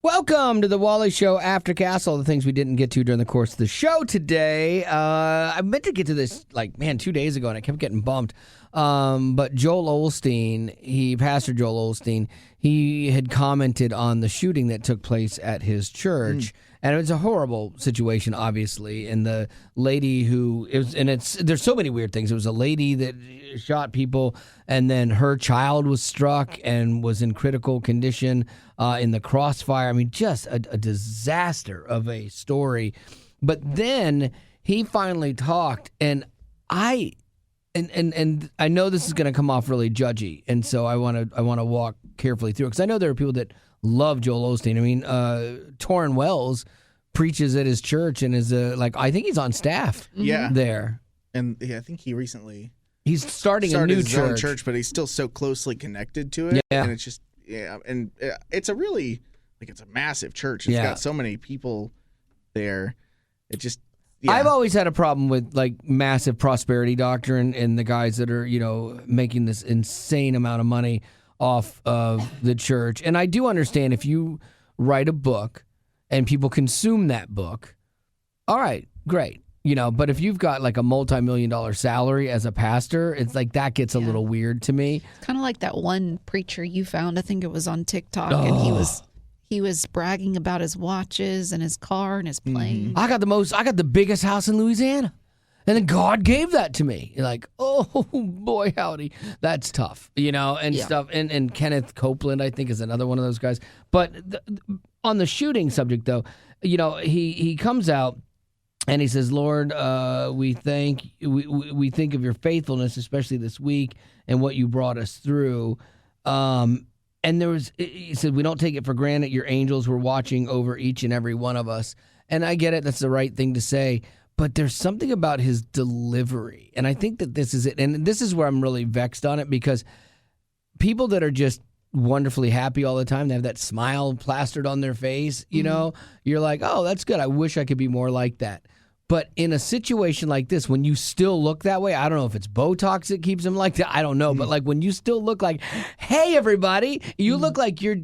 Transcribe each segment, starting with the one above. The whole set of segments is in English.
Welcome to the Wally Show Aftercast, all the things we didn't get to during the course of the show today. I meant to get to this, 2 days ago, and I kept getting bumped. But Joel Osteen, Pastor Joel Osteen, he had commented on the shooting that took place at his church. And it was a horrible situation, obviously. And the lady there's so many weird things. It was a lady that shot people, and then her child was struck and was in critical condition in the crossfire. I mean, just a disaster of a story. But then he finally talked, and I know this is going to come off really judgy, and so I want to walk carefully through it, because I know there are people that love Joel Osteen. I mean, Torrin Wells preaches at his church and is I think he's on staff there. And I think he's starting a new his own church, but he's still so closely connected to it. Yeah. And it's just, and it's a really, it's a massive church. It's got so many people there. It just, I've always had a problem with massive prosperity doctrine and the guys that are, making this insane amount of money off of the church. And I do understand if you write a book and people consume that book, all right, great. But if you've got a multi-million-dollar salary as a pastor, it's that gets a little weird to me. It's kind of like that one preacher you found, I think it was on TikTok, and he was bragging about his watches and his car and his plane. I got the biggest house in Louisiana. And then God gave that to me. Oh, boy, howdy. That's tough, and stuff. And Kenneth Copeland, I think, is another one of those guys. But on the shooting subject, though, he comes out and he says, Lord, we think of your faithfulness, especially this week, and what you brought us through. And he said, we don't take it for granted. Your angels were watching over each and every one of us. And I get it. That's the right thing to say. But there's something about his delivery, and I think that this is it. And this is where I'm really vexed on it, because people that are just wonderfully happy all the time, they have that smile plastered on their face, you're like, oh, that's good. I wish I could be more like that. But in a situation like this, when you still look that way, I don't know if it's Botox that keeps him like that. I don't know. But when you still look like, hey, everybody, you look like you're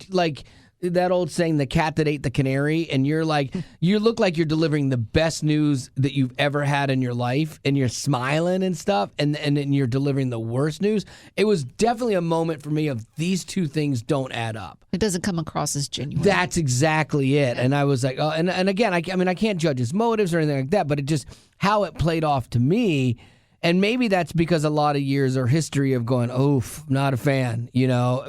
that old saying, the cat that ate the canary, and you look like you're delivering the best news that you've ever had in your life, and you're smiling and stuff, and you're delivering the worst news. It was definitely a moment for me of these two things don't add up. It doesn't come across as genuine. That's exactly it. And I was like, oh, and again, I mean, I can't judge his motives or anything like that, but it just, how it played off to me. And maybe that's because a lot of years or history of going, not a fan,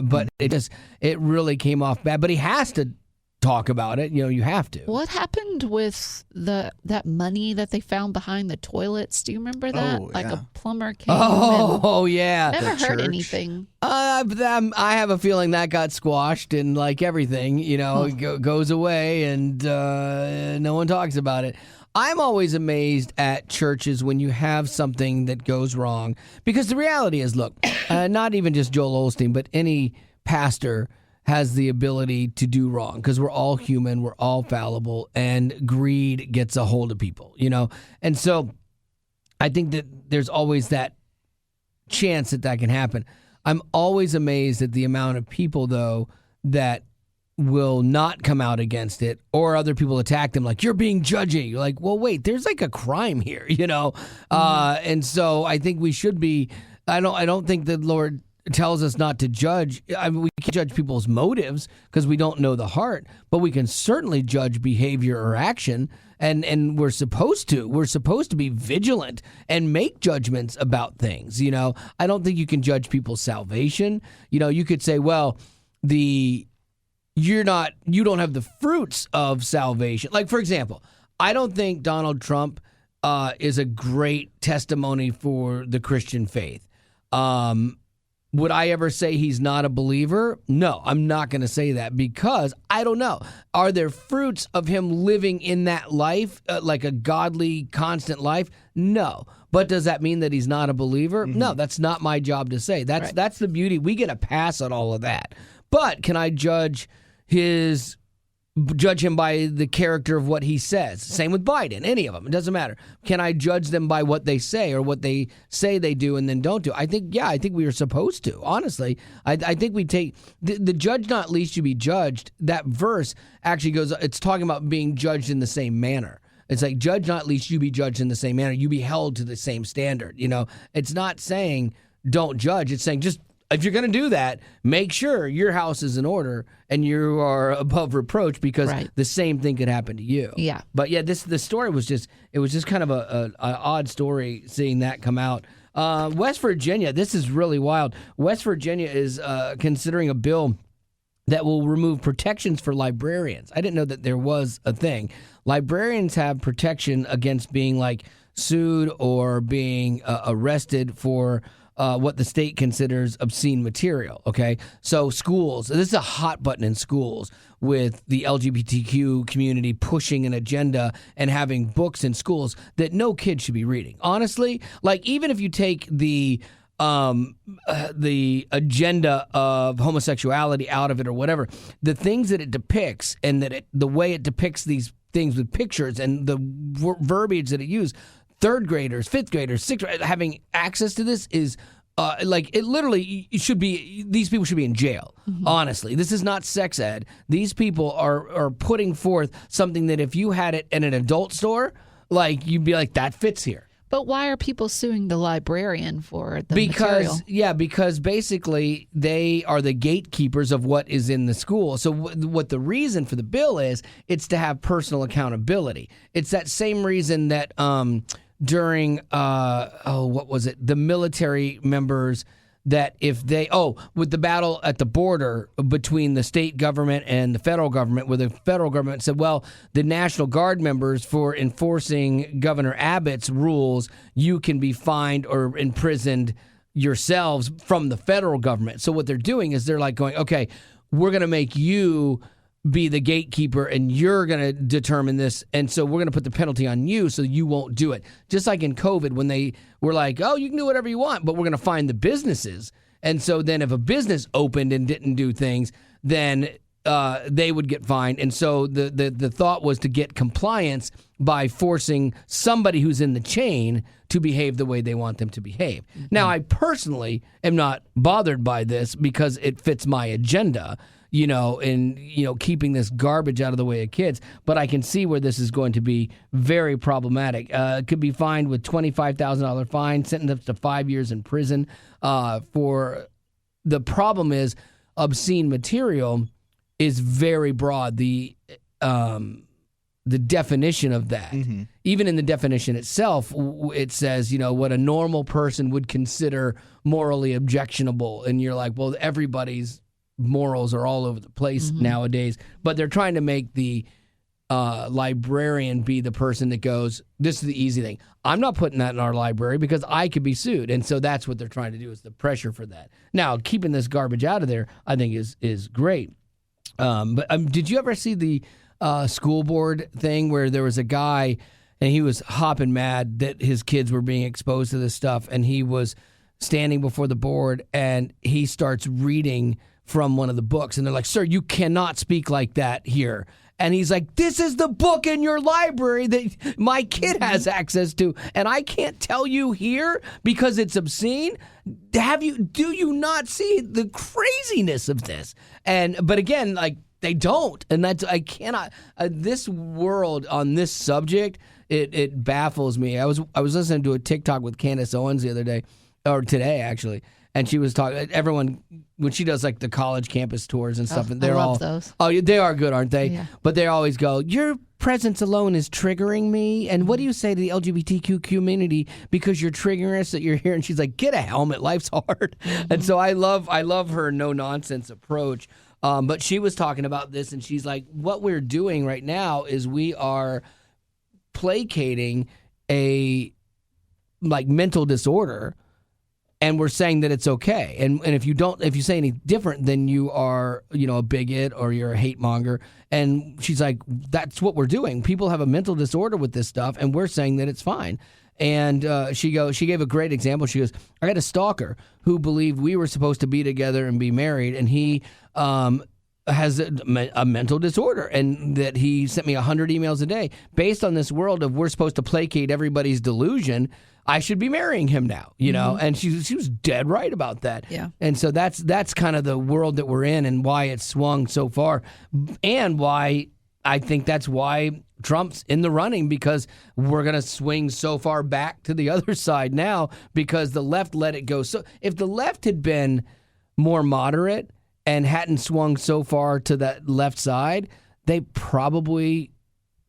but it really came off bad. But he has to talk about it. You have to. What happened with that money that they found behind the toilets? Do you remember that? A plumber came. Yeah. Never heard anything. I have a feeling that got squashed, and everything, goes away, and no one talks about it. I'm always amazed at churches when you have something that goes wrong, because the reality is, look, not even just Joel Osteen, but any pastor has the ability to do wrong, because we're all human, we're all fallible, and greed gets a hold of people, And so I think that there's always that chance that can happen. I'm always amazed at the amount of people, though, that will not come out against it, or other people attack them you're being judgy. You're like, well, wait, there's a crime here, and so I think we should be. I don't think the Lord tells us not to judge. I mean, we can't judge people's motives because we don't know the heart, but we can certainly judge behavior or action, and we're supposed to. We're supposed to be vigilant and make judgments about things. I don't think you can judge people's salvation. You could say, well, you don't have the fruits of salvation. For example, I don't think Donald Trump is a great testimony for the Christian faith. Would I ever say he's not a believer? No, I'm not going to say that, because I don't know. Are there fruits of him living in that life, like a godly, constant life? No. But does that mean that he's not a believer? Mm-hmm. No, that's not my job to say. That's the beauty. We get a pass on all of that. But can I judge his judge him by the character of what he says. Same with Biden, any of them. It doesn't matter. Can I judge them by what they say or what they say they do and then don't do? I think we are supposed to. Honestly, I think we take the judge not least you be judged. That verse actually goes, it's talking about being judged in the same manner. It's like, judge not least you be judged in the same manner. You be held to the same standard. It's not saying don't judge. It's saying just, if you're going to do that, make sure your house is in order and you are above reproach, because the same thing could happen to you. Yeah. But yeah, the story was just kind of a odd story seeing that come out. West Virginia, this is really wild. West Virginia is considering a bill that will remove protections for librarians. I didn't know that there was a thing. Librarians have protection against being sued or being arrested for what the state considers obscene material, okay? So schools, this is a hot button in schools with the LGBTQ community pushing an agenda and having books in schools that no kid should be reading. Honestly, even if you take the agenda of homosexuality out of it or whatever, the things that it depicts and the way it depicts these things with pictures and the verbiage that it uses, third graders, fifth graders, sixth graders having access to this is it literally should be, these people should be in jail. Mm-hmm. Honestly, this is not sex ed. These people are putting forth something that if you had it in an adult store, you'd be like, that fits here. But why are people suing the librarian for the material? Because basically they are the gatekeepers of what is in the school. So what the reason for the bill is, it's to have personal accountability. It's that same reason that during, what was it? The military members that if they, with the battle at the border between the state government and the federal government, where the federal government said, well, the National Guard members for enforcing Governor Abbott's rules, you can be fined or imprisoned yourselves from the federal government. So what they're doing is they're going, okay, we're going to make you be the gatekeeper and you're going to determine this. And so we're going to put the penalty on you so you won't do it. Just like in COVID when they were like, oh, you can do whatever you want, but we're going to find the businesses. And so then if a business opened and didn't do things, then they would get fined. And so the thought was to get compliance by forcing somebody who's in the chain to behave the way they want them to behave. Mm-hmm. Now, I personally am not bothered by this because it fits my agenda, keeping this garbage out of the way of kids. But I can see where this is going to be very problematic. It could be fined with $25,000 fine, sentenced up to 5 years in prison. For the problem is obscene material is very broad. The definition of that, mm-hmm. even in the definition itself, it says, what a normal person would consider morally objectionable. And you're like, well, everybody's morals are all over the place mm-hmm. nowadays, but they're trying to make the librarian be the person that goes, this is the easy thing. I'm not putting that in our library because I could be sued. And so that's what they're trying to do, is the pressure for that. Now, keeping this garbage out of there, I think is great. But did you ever see the school board thing where there was a guy and he was hopping mad that his kids were being exposed to this stuff, and he was standing before the board and he starts reading from one of the books, and they're like, sir, you cannot speak like that here. And he's like, this is the book in your library that my kid has access to, and I can't tell you here because it's obscene. Do you not see the craziness of this? But again, they don't, and I cannot. This world on this subject, it baffles me. I was listening to a TikTok with Candace Owens the other day, or today actually. And she was talking, everyone, when she does the college campus tours and stuff, and they're I love those. Oh, they are good, aren't they? Yeah. But they always go, your presence alone is triggering me. And what do you say to the LGBTQ community because you're triggering us that you're here? And she's like, get a helmet, life's hard. Mm-hmm. And so I love her no nonsense approach. But she was talking about this, and she's like, what we're doing right now is we are placating a mental disorder. And we're saying that it's okay. And if you say any different, then you are, a bigot or you're a hate monger. And she's like, that's what we're doing. People have a mental disorder with this stuff, and we're saying that it's fine. And she gave a great example. She goes, I had a stalker who believed we were supposed to be together and be married, and he has a mental disorder, and that he sent me 100 emails a day based on this world of we're supposed to placate everybody's delusion. I should be marrying him now, and she was dead right about that. Yeah. And so that's kind of the world that we're in, and why it's swung so far, and why I think that's why Trump's in the running, because we're going to swing so far back to the other side now because the left let it go. So if the left had been more moderate and hadn't swung so far to that left side, they probably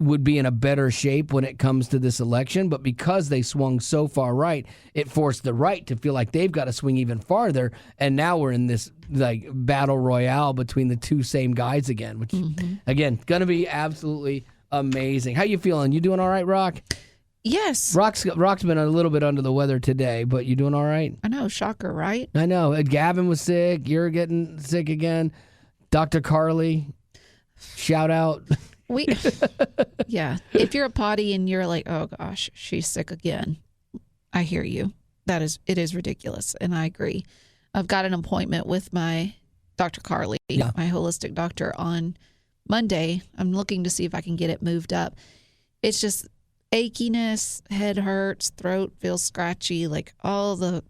would be in a better shape when it comes to this election. But because they swung so far right, it forced the right to feel like they've got to swing even farther. And now we're in this like battle royale between the two same guys again, which again, going to be absolutely amazing. How you feeling? You doing all right, Rock? Yes. Rock's been a little bit under the weather today, but you doing all right? I know, shocker, right? I know. Gavin was sick. You're getting sick again. Dr. Carly, shout out. Yeah. If you're a potty and you're like, oh gosh, she's sick again, I hear you. It is ridiculous, and I agree. I've got an appointment with my Dr. Carly, my holistic doctor, on Monday. I'm looking to see if I can get it moved up. It's just achiness, head hurts, throat feels scratchy, like all the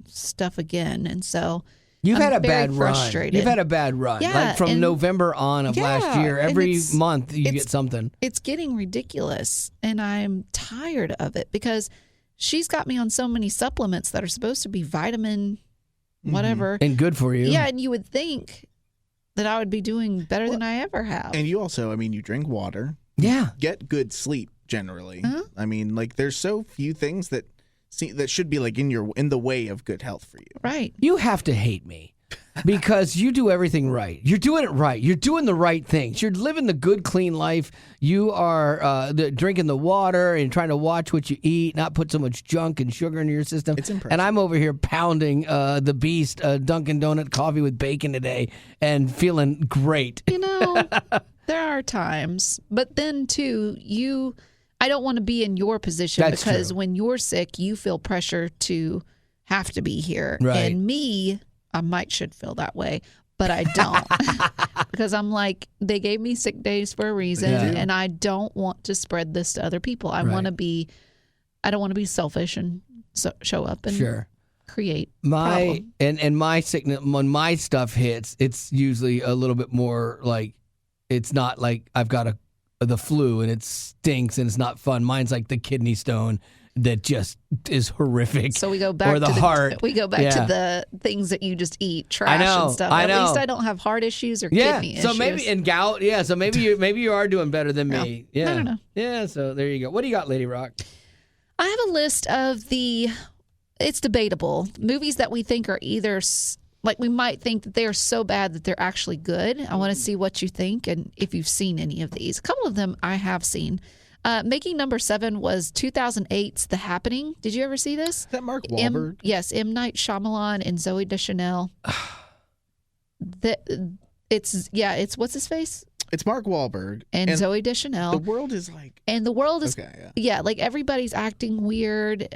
stuff again. And so You've had a very bad frustrated. run. You've had a bad run. Yeah, like from November on of last year, every month you get something. It's getting ridiculous, and I'm tired of it because she's got me on so many supplements that are supposed to be vitamin whatever. And good for you. Yeah, and you would think that I would be doing better than I ever have. And you also, you drink water. Yeah. Get good sleep generally. There's so few things that should be like in the way of good health for you. Right. You have to hate me because you do everything right. You're doing it right. You're doing the right things. You're living the good, clean life. You are drinking the water and trying to watch what you eat, not put so much junk and sugar into your system. It's impressive. And I'm over here pounding the beast, Dunkin' Donut coffee with bacon today and feeling great. There are times. But then, too, I don't want to be in your position. That's because true. when you're sick, you feel pressure to have to be here. Right. And me, I should feel that way, but I don't. Because I'm like, they gave me sick days for a reason, and I don't want to spread this to other people. I don't want to be selfish and show up and create problem. And my sickness, when my stuff hits, it's usually a little bit more like, it's not like I've got the flu and it stinks and it's not fun. Mine's like the kidney stone that just is horrific. So we go back to the heart. We go back to the things that you just eat, trash and stuff. At least I don't have heart issues or kidney issues. So maybe in gout, so maybe you are doing better than me. Yeah. I don't know. Yeah, so there you go. What do you got, Lady Rock? I have a list of it's debatable, movies that we think are either we might think that they're so bad that they're actually good. I want to see what you think and if you've seen any of these. A couple of them I have seen. Making number 7 was 2008's The Happening. Did you ever see this? Is that Mark Wahlberg? Yes, M. Night Shyamalan and Zooey Deschanel. It's what's his face? It's Mark Wahlberg and Zooey Deschanel. The world is like... And the world is... Okay, like everybody's acting weird.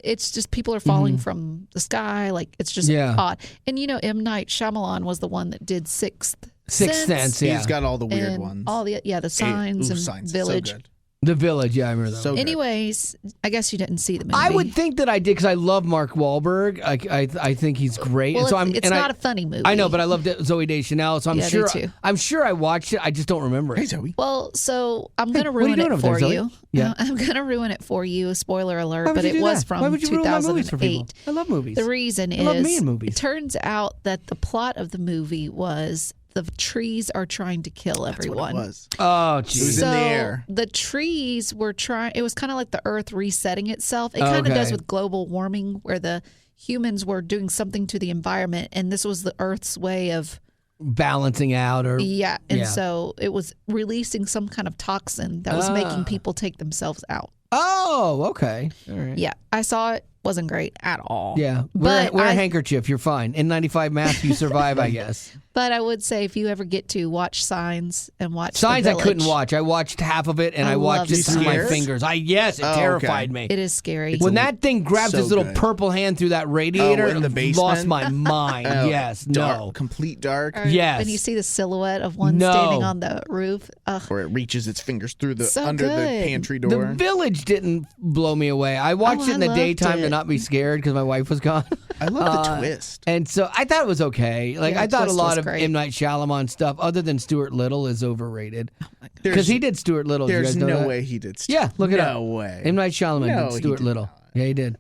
It's just people are falling from the sky. Like, it's just odd. And, M. Night Shyamalan was the one that did Sixth Sense. Yeah. He's got all the weird ones. All the Signs and Signs. Village. So good. The Village, I remember that. So anyways, I guess you didn't see the movie. I would think that I did because I love Mark Wahlberg. I think he's great. Well, and so it's not a funny movie. I know, but I love Zooey Deschanel, so I'm sure I watched it. I just don't remember it. Hey, Zoe. Well, so I'm going to ruin it for you. Yeah. I'm going to ruin it for you. Spoiler alert, but it was from Why would you 2008. I love movies. The reason I love me in is movies. It turns out that the plot of the movie was the trees are trying to kill everyone. That's what it was. Oh, It geez. was in the air. The trees were trying. It was kind of like the Earth resetting itself. It kind of does with global warming, where the humans were doing something to the environment, and this was the Earth's way of balancing out, so it was releasing some kind of toxin that was making people take themselves out. Oh, okay. All right. Yeah, I saw it. Wasn't great at all. Yeah, wear a handkerchief. You're fine. N95 mask. You survive, I guess. But I would say if you ever get to watch Signs and watch Signs The I couldn't Village, watch. I watched half of it and I I watched love it through my Signs. fingers. Yes, it Oh, terrified okay. me. it is scary. When that thing grabs so his little good. purple hand through that radiator, in the I basement? lost my mind. Oh, Yes, dark, no. complete dark, Or Yes. when you see the silhouette of one No. standing on the roof. where it reaches its fingers through the So under the good. pantry The door. Village didn't blow me away. I watched Oh, it in I the loved daytime to it. not be scared because my wife was gone. I love the twist. And so I thought it was okay. Like Yeah, I thought a Twist lot was of great. M. Night Shyamalan stuff, other than Stuart Little, is overrated. Because There's, he did Stuart Little. Did you there's guys know no that? way he did. Yeah, look it up. No way. M. Night Shyamalan No, did he Stuart did Little. not. Yeah, he did.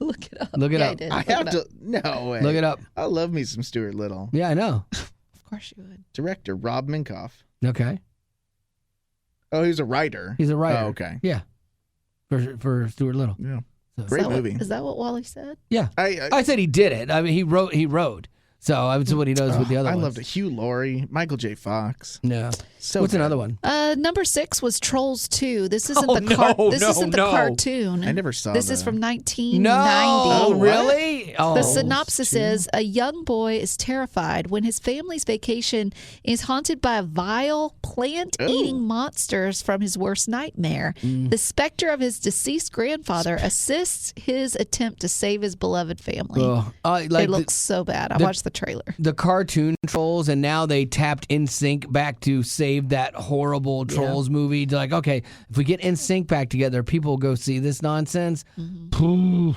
Look it up. Look it yeah, up. I did. I Look have it to. up. No way. Look it up. I love me some Stuart Little. Yeah, I know. Of course you would. Director Rob Minkoff. Okay, Oh, he's a writer. he's a writer. Oh, okay. Yeah, for Stuart Little. Yeah. So- Great Is that movie. Is that what Wally said? Yeah, I I said he did it. I mean, he wrote. So that's what he does with the other I ones. loved it. Hugh Laurie, Michael J. Fox. Yeah. So What's good. another one? Number 6 was Trolls 2. This isn't Oh, the This no, isn't the no. cartoon. I never saw This is that. from 1990. No, Oh, what? really? Oh, The synopsis is a young boy is terrified when his family's vacation is haunted by vile plant-eating monsters from his worst nightmare. The specter of his deceased grandfather assists his attempt to save his beloved family. like It looks so bad. I watched the trailer. the cartoon Trolls, and now they tapped NSYNC back to save that horrible Trolls movie. They're like, okay, if we get NSYNC back together, people will go see this nonsense. Poof.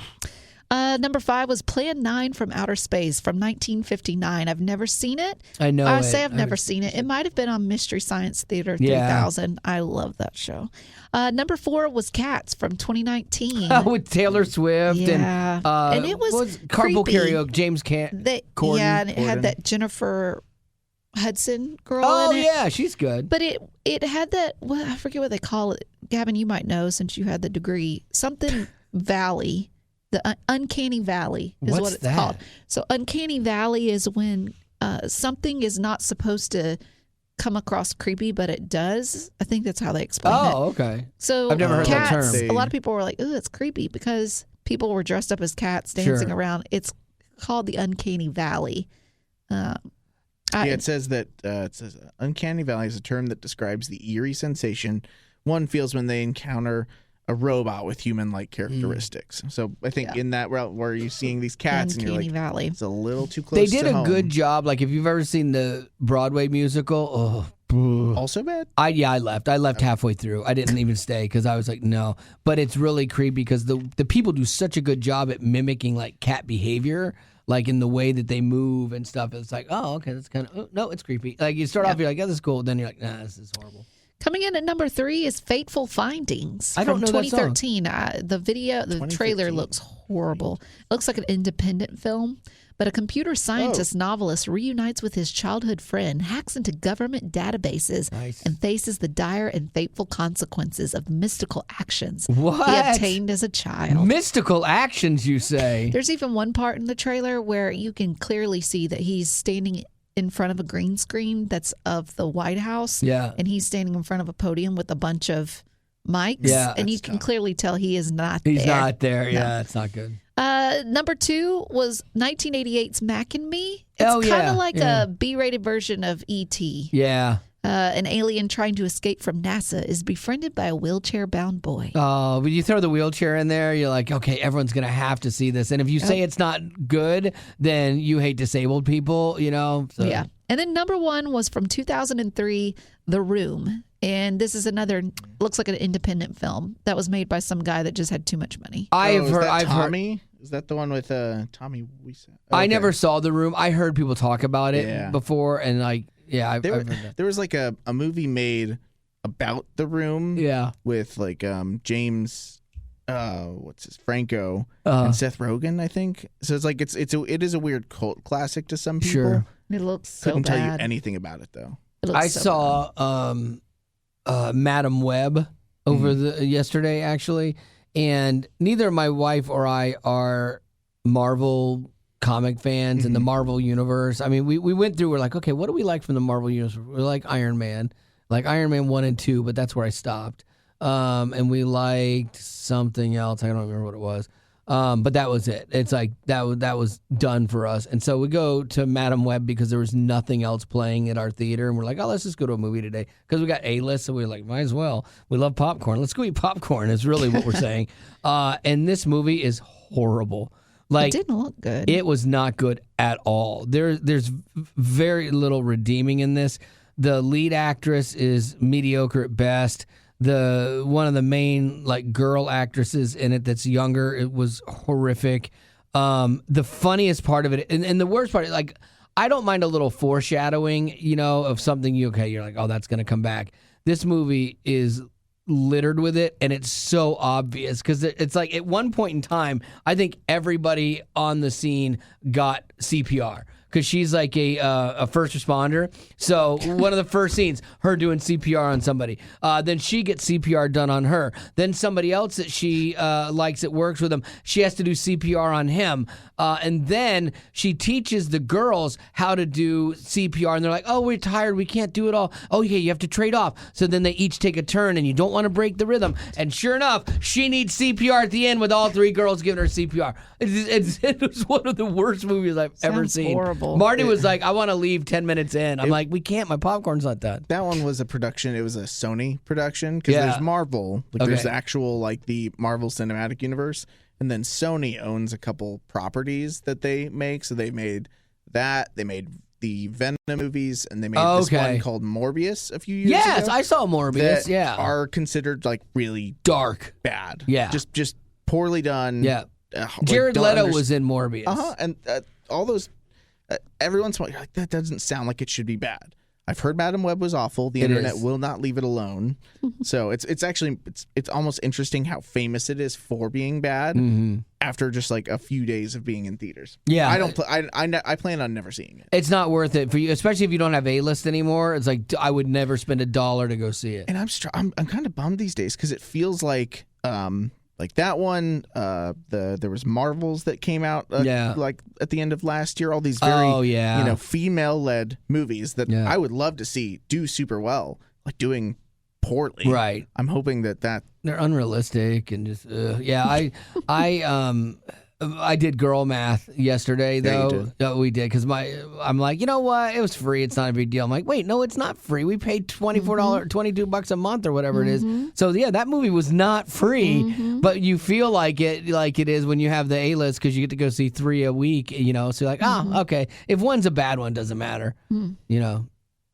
Number 5 was Plan 9 from Outer Space from 1959. I've never seen it. I know. I say I've never seen it. It might have been on Mystery Science Theater 3000. I love that show. Number 4 was Cats from 2019. with Taylor Swift Yeah. and And it was carpool creepy. karaoke. James They, Corden. yeah, and it Corden. had that Jennifer Hudson girl Oh in it. yeah, she's good. But it had that, well, I forget what they call it. Gavin, you might know since you had the degree. Something Valley. The Uncanny Valley is What's what it's that? called. So Uncanny Valley is when something is not supposed to come across creepy, but it does. I think that's how they explain it. Oh, okay. So I've never heard that cats, term. a lot of people were like, "Ooh, it's creepy," because people were dressed up as cats dancing Sure. around. It's called the Uncanny Valley. Yeah, it says that uncanny valley is a term that describes the eerie sensation one feels when they encounter a robot with human-like characteristics. So I think in that route where you're seeing these cats and Uncanny you're like, Valley. it's a little too close. They did to a home. good job. Like if you've ever seen the Broadway musical, Also bad. I left. I left halfway through. I didn't even stay because I was like, no. But it's really creepy because the people do such a good job at mimicking like cat behavior, like in the way that they move and stuff. It's like, oh, okay, that's kind of no, it's creepy. Like you start off, you're like, yeah, this is cool. Then you're like, nah, this is horrible. Coming in at number 3 is Fateful Findings I don't from know that song. 2013. The trailer 2015. looks horrible. It looks like an independent film, but a computer scientist novelist reunites with his childhood friend, hacks into government databases, Nice. and faces the dire and fateful consequences of mystical actions What? he obtained as a child. Mystical actions, you say? There's even one part in the trailer where you can clearly see that he's standing in front of a green screen that's of the White House. Yeah. And he's standing in front of a podium with a bunch of mics. Yeah, and you that's can tough. clearly tell he is not He's there. not there. Yeah, it's not good. Number 2 was 1988's Mac and Me. It's Oh, yeah, kind of like yeah. a B-rated version of E.T. Yeah. An alien trying to escape from NASA is befriended by a wheelchair-bound boy. Oh, but you throw the wheelchair in there, you're like, okay, everyone's going to have to see this. And if you say it's not good, then you hate disabled people, you know? So. Yeah. And then number 1 was from 2003, The Room. And this is another, looks like an independent film that was made by some guy that just had too much money. I've is heard. that I've heard. Tommy? Is that the one with Tommy Wiseau? I Okay. never saw The Room. I heard people talk about it Yeah. before, and like, yeah, I've There, heard that. there was like a movie made about the room Yeah. with like James what's his Franco Uh-huh. and Seth Rogen, I think. So it's like it is a weird cult classic to some people. Sure. It looks so Couldn't bad. tell you anything about it though. It looks I so saw Madam Web over the yesterday actually, and neither my wife or I are Marvel comic fans in the Marvel universe. I mean, we went through. We're like, okay, what do we like from the Marvel universe? We like Iron Man 1 and 2, but that's where I stopped. And we liked something else. I don't remember what it was. But that was it. It's like that was done for us. And so we go to Madam Web because there was nothing else playing at our theater. And we're like, oh, let's just go to a movie today. Because we got A-list, so we were like, might as well. We love popcorn. Let's go eat popcorn is really what we're saying. And this movie is horrible. Like, it didn't look good. It was not good at all. There's very little redeeming in this. The lead actress is mediocre at best. One of the main like girl actresses in it that's younger, it was horrific. The funniest part of it, and the worst part, like I don't mind a little foreshadowing, of something you're like, oh, that's gonna come back. This movie is littered with it, and it's so obvious because it's like at one point in time, I think everybody on the scene got CPR. Because she's like a first responder. So one of the first scenes, her doing CPR on somebody. Then she gets CPR done on her. Then somebody else that she likes that works with him, she has to do CPR on him. And then she teaches the girls how to do CPR. And they're like, oh, we're tired. We can't do it all. Oh, yeah, you have to trade off. So then they each take a turn, and you don't want to break the rhythm. And sure enough, she needs CPR at the end with all three girls giving her CPR. It was one of the worst movies I've ever seen. Horrible. Marty was like, I want to leave 10 minutes in. I'm like, we can't. My popcorn's not done. That one was a production. It was a Sony production because there's Marvel. There's actual like the Marvel Cinematic Universe. And then Sony owns a couple properties that they make. So they made that. They made the Venom movies. And they made this one called Morbius a few years ago. Yes, I saw Morbius. That are considered like really dark. Bad. Yeah. Just poorly done. Yeah. Jared Leto was in Morbius. And all those... every once in a while, you're like, that doesn't sound like it should be bad. I've heard Madam Web was awful. The internet will not leave it alone. So it's actually almost interesting how famous it is for being bad after just like a few days of being in theaters. Yeah, I plan on never seeing it. It's not worth it for you, especially if you don't have A-list anymore. It's like I would never spend $1 to go see it. And I'm kind of bummed these days because it feels like that one, there was Marvels that came out like at the end of last year. All these very female-led movies that I would love to see do super well, like doing poorly. Right. I'm hoping that they're unrealistic and just I did girl math yesterday though. Yeah, we did because I'm like, you know what? It was free. It's not a big deal. I'm like, wait, no, it's not free. We paid $24, $22 a month or whatever it is. So yeah, that movie was not free, but you feel like it is when you have the A-list because you get to go see 3 a week. So you're like, oh, okay. If one's a bad one, doesn't matter.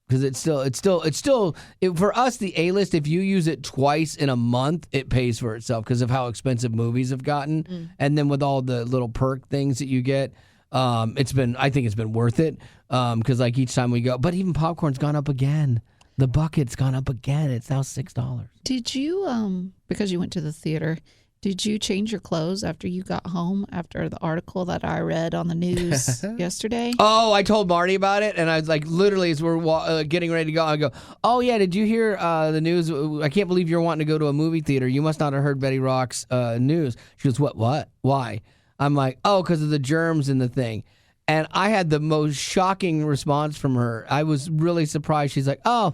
Because it's still for us, the A-list, if you use it twice in a month, it pays for itself because of how expensive movies have gotten. And then with all the little perk things that you get, I think it's been worth it because like each time we go, but even popcorn's gone up again. The bucket's gone up again. It's now $6. Did you, because you went to the theater, did you change your clothes after you got home after the article that I read on the news yesterday? Oh, I told Marty about it, and I was like, literally, as we're getting ready to go, I go, oh, yeah, did you hear the news? I can't believe you're wanting to go to a movie theater. You must not have heard Betty Rock's news. She goes, what? Why? I'm like, oh, because of the germs in the thing. And I had the most shocking response from her. I was really surprised. She's like, oh,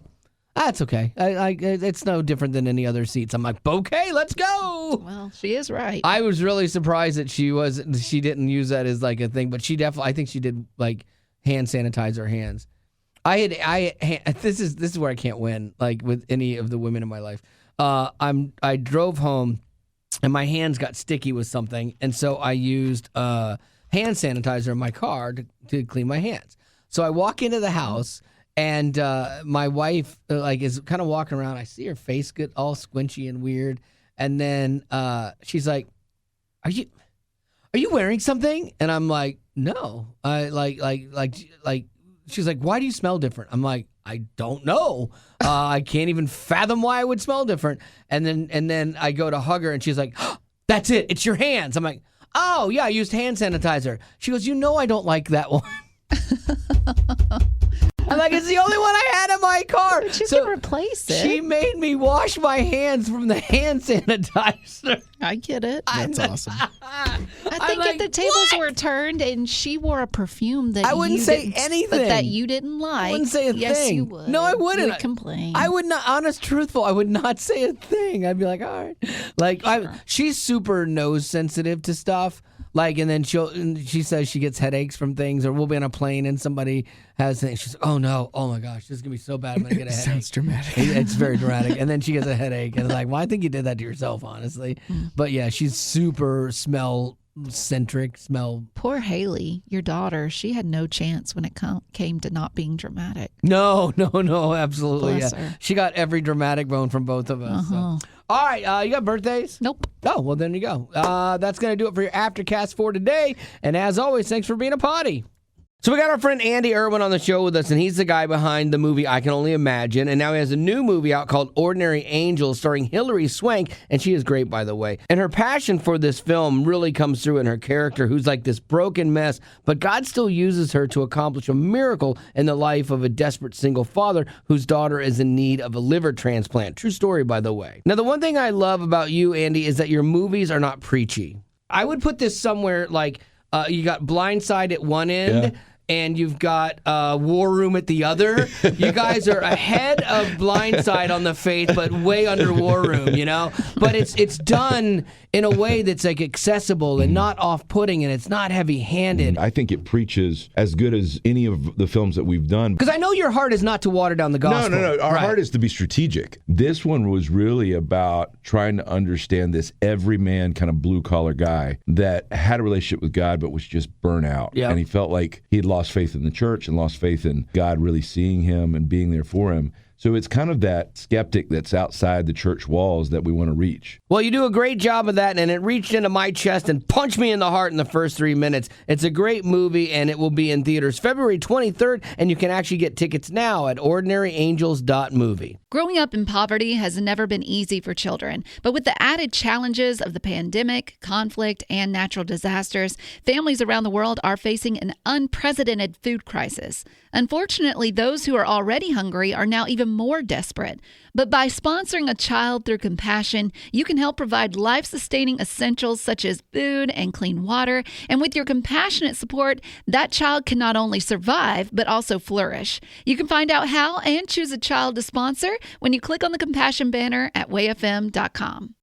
that's okay. It's no different than any other seats. I'm like, okay, let's go. Well, she is right. I was really surprised that she didn't use that as like a thing, but I think she did like hand sanitize her hands. This is where I can't win like with any of the women in my life. I drove home and my hands got sticky with something, and so I used hand sanitizer in my car to clean my hands. So I walk into the house. And my wife is kind of walking around. I see her face get all squinchy and weird, and then she's like, "Are you wearing something?" And I'm like, "No." She's like, "Why do you smell different?" I'm like, "I don't know. I can't even fathom why I would smell different." And then I go to hug her, and she's like, oh, "That's it. It's your hands." I'm like, "Oh yeah, I used hand sanitizer." She goes, "I don't like that one." I'm like, it's the only one I had in my car. But you can replace it. She made me wash my hands from the hand sanitizer. I get it. That's awesome. I think if the tables were turned and she wore a perfume that I wouldn't you say didn't, anything. but that you didn't like, I wouldn't say a yes, thing. you would. No, I wouldn't. You would complain. I would not. Honest, truthful. I would not say a thing. I'd be like, all right. Like, she's super nose sensitive to stuff. Like, and then she says she gets headaches from things, or we'll be on a plane and somebody has things. She's like, oh no, oh my gosh, this is gonna be so bad. I'm gonna get a headache. Sounds dramatic. It's very dramatic. And then she gets a headache, and like, well, I think you did that to yourself, honestly. But yeah, she's super smell centric. Poor Haley, your daughter. She had no chance when it came to not being dramatic. No, absolutely. Bless Yeah, her. she got every dramatic bone from both of us. So. All right, you got birthdays? Nope. Oh, well, then you go. That's going to do it for your Aftercast for today. And as always, thanks for being a potty. So we got our friend Andy Irwin on the show with us, and he's the guy behind the movie I Can Only Imagine. And now he has a new movie out called Ordinary Angels starring Hilary Swank, and she is great, by the way. And her passion for this film really comes through in her character, who's like this broken mess, but God still uses her to accomplish a miracle in the life of a desperate single father whose daughter is in need of a liver transplant. True story, by the way. Now, the one thing I love about you, Andy, is that your movies are not preachy. I would put this somewhere like you got Blindside at one end, and you've got War Room at the other. You guys are ahead of Blindside on the faith, but way under War Room, you know? But it's done in a way that's like accessible and not off-putting, and it's not heavy-handed. I think it preaches as good as any of the films that we've done. Because I know your heart is not to water down the gospel. No. Our Right. heart is to be strategic. This one was really about trying to understand this everyman kind of blue-collar guy that had a relationship with God but was just burnt out. Yeah. And he felt like he'd lost faith in the church and lost faith in God really seeing him and being there for him. So it's kind of that skeptic that's outside the church walls that we want to reach. Well, you do a great job of that, and it reached into my chest and punched me in the heart in the first 3 minutes. It's a great movie, and it will be in theaters February 23rd, and you can actually get tickets now at ordinaryangels.movie. Growing up in poverty has never been easy for children, but with the added challenges of the pandemic, conflict, and natural disasters, families around the world are facing an unprecedented food crisis. Unfortunately, those who are already hungry are now even more desperate. But by sponsoring a child through compassion, you can help provide life-sustaining essentials such as food and clean water. And with your compassionate support, that child can not only survive, but also flourish. You can find out how and choose a child to sponsor when you click on the compassion banner at wayfm.com.